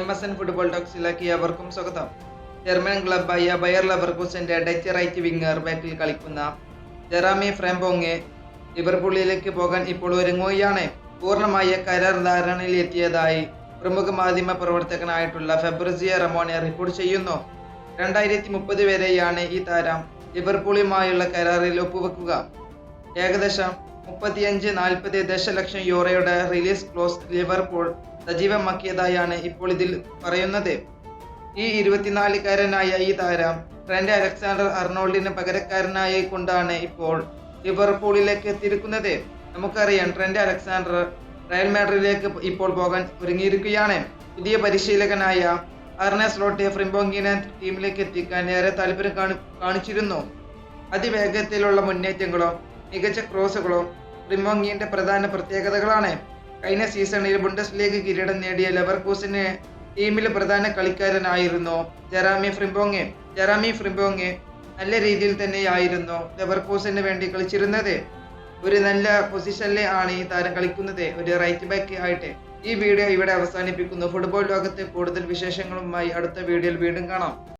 MSN football ടോക്സിലേക്ക് അവർക്കും സ്വാഗതം. German ക്ലബ്ബായ ബയർ ലെവർകൂസന്റെ ഡച്ച് റൈറ്റ് വിംഗർ ബാക്കിൽ കളിക്കുന്ന ജെറമി ഫ്രാമ്പോങ് ലിവർപൂളിലേക്ക് പോകാൻ ഇപ്പോൾ ഒരുങ്ങുകയാണ്. പൂർണ്ണമായ കരാർ ധാരണയിലെത്തിയതായി പ്രമുഖ മാധ്യമ പ്രവർത്തകനായിട്ടുള്ള ഫെബ്രിസിയോ റൊമാനോ റിപ്പോർട്ട് ചെയ്യുന്നു. 2030 വരെയാണ് ഈ താരം ലിവർപൂളുമായുള്ള കരാറിൽ ഒപ്പുവെക്കുക. ഏകദേശം 35-40 ദശലക്ഷം യൂറോയുടെ റിലീസ് ക്ലോസ് ലിവർപൂൾ സജീവമാക്കിയതായാണ് ഇപ്പോൾ ഇതിൽ പറയുന്നത്. ഈ 24-കാരനായ ഈ താരം ട്രെന്റ് അലക്സാണ്ടർ അർണോൾഡിന് പകരക്കാരനായി കൊണ്ടാണ് ഇപ്പോൾ ലിവർപൂളിലേക്ക് എത്തിയിരിക്കുന്നത്. നമുക്കറിയാം, ട്രെന്റ് അലക്സാണ്ടർ റയൽ മാഡ്രിഡിലേക്ക് ഇപ്പോൾ പോകാൻ ഒരുങ്ങിയിരിക്കുകയാണ്. പുതിയ പരിശീലകനായ അർനെ സ്ലോട്ട് ഫ്രിമ്പോങ്ങിനെ ടീമിലേക്ക് എത്തിക്കാൻ ഏറെ താല്പര്യം കാണിച്ചിരുന്നു. അതിവേഗത്തിലുള്ള മുന്നേറ്റങ്ങളോ മികച്ച ക്രോസുകളോ ഫ്രിമ്പോങ്ങിന്റെ പ്രധാന പ്രത്യേകതകളാണ്. കഴിഞ്ഞ സീസണിൽ ബുണ്ടസ് ലീഗ് കിരീടം നേടിയ ലെവർകൂസന് ടീമിലെ പ്രധാന കളിക്കാരനായിരുന്നു ജെറമി ഫ്രിമ്പോങ് നല്ല രീതിയിൽ തന്നെയായിരുന്നു ലെവർകൂസന് വേണ്ടി കളിച്ചിരുന്നത്. ഒരു നല്ല പൊസിഷനിൽ ആണ് ഈ താരം കളിക്കുന്നത്, ഒരു റൈറ്റ് ബാക്ക് ആയിട്ട്. ഈ വീഡിയോ ഇവിടെ അവസാനിപ്പിക്കുന്നു. ഫുട്ബോൾ ലോകത്തെ കൂടുതൽ വിശേഷങ്ങളുമായി അടുത്ത വീഡിയോയിൽ വീണ്ടും കാണാം.